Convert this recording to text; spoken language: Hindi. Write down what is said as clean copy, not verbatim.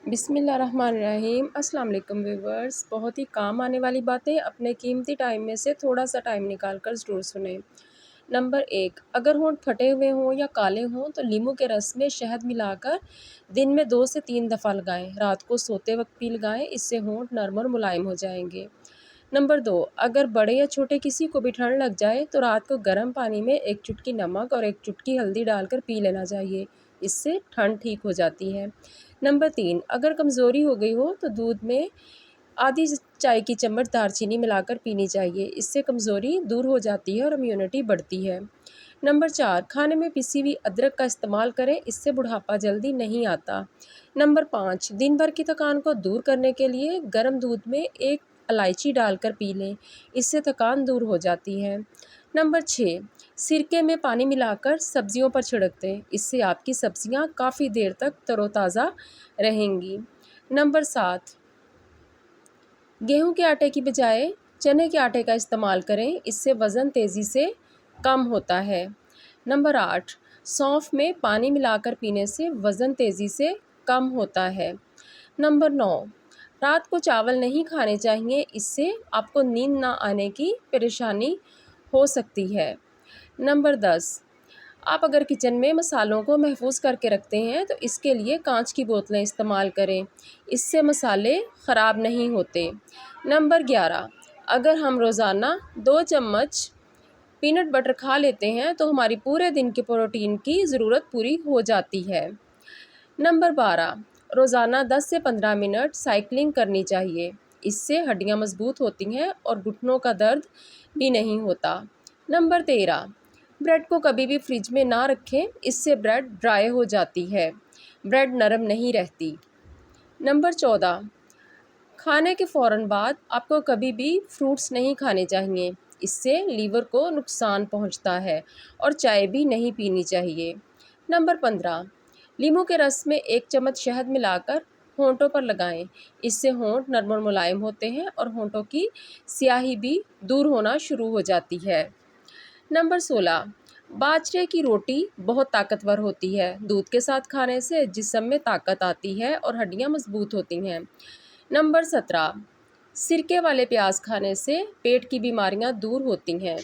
बिस्मिल्लाहिर्रहमानिर्रहीम। अस्सलाम वालेकुम व्यूवर्स। बहुत ही काम आने वाली बातें अपने कीमती टाइम में से थोड़ा सा टाइम निकाल कर ज़रूर सुनें। नंबर 1, अगर होंठ फटे हुए हों या काले हों तो नींबू के रस में शहद मिलाकर दिन में 2 से 3 दफ़ा लगाएं। रात को सोते वक्त भी लगाएं, इससे होंठ नरम और मुलायम हो जाएंगे। नंबर 2, अगर बड़े या छोटे किसी को भी ठंड लग जाए तो रात को गर्म पानी में 1 चुटकी नमक और 1 चुटकी हल्दी डालकर पी लेना चाहिए, इससे ठंड ठीक हो जाती है। नंबर 3, अगर कमज़ोरी हो गई हो तो दूध में आधी चाय की चम्मच दालचीनी मिलाकर पीनी चाहिए, इससे कमज़ोरी दूर हो जाती है और इम्यूनिटी बढ़ती है। नंबर 4, खाने में पिसी हुई अदरक का इस्तेमाल करें, इससे बुढ़ापा जल्दी नहीं आता। नंबर 5, दिन भर की थकान को दूर करने के लिए गर्म दूध में 1 इलायची डालकर पी लें, इससे थकान दूर हो जाती है। नंबर 6, सिरके में पानी मिलाकर सब्जियों पर छिड़क दें, इससे आपकी सब्जियां काफ़ी देर तक तरोताज़ा रहेंगी। नंबर 7, गेहूं के आटे की बजाय चने के आटे का इस्तेमाल करें, इससे वज़न तेज़ी से कम होता है। नंबर 8, सौंफ में पानी मिलाकर पीने से वज़न तेज़ी से कम होता है। नंबर 9, रात को चावल नहीं खाने चाहिए, इससे आपको नींद ना आने की परेशानी हो सकती है। नंबर 10, आप अगर किचन में मसालों को महफूज करके रखते हैं तो इसके लिए कांच की बोतलें इस्तेमाल करें, इससे मसाले ख़राब नहीं होते। नंबर 11, अगर हम रोज़ाना 2 चम्मच पीनट बटर खा लेते हैं तो हमारी पूरे दिन की प्रोटीन की ज़रूरत पूरी हो जाती है। नंबर 12, रोज़ाना 10 से 15 मिनट साइकिलिंग करनी चाहिए, इससे हड्डियां मजबूत होती हैं और घुटनों का दर्द भी नहीं होता। नंबर 13, ब्रेड को कभी भी फ्रिज में ना रखें, इससे ब्रेड ड्राई हो जाती है, ब्रेड नरम नहीं रहती। नंबर 14, खाने के फ़ौरन बाद आपको कभी भी फ्रूट्स नहीं खाने चाहिए, इससे लीवर को नुकसान पहुंचता है और चाय भी नहीं पीनी चाहिए। नंबर 15, नींबू के रस में 1 चम्मच शहद मिलाकर होंठों पर लगाएं, इससे होंठ नरम और मुलायम होते हैं और होंठों की स्याही भी दूर होना शुरू हो जाती है। नंबर 16, बाजरे की रोटी बहुत ताकतवर होती है, दूध के साथ खाने से जिस्म में ताकत आती है और हड्डियां मजबूत होती हैं। नंबर 17, सिरके वाले प्याज खाने से पेट की बीमारियां दूर होती हैं।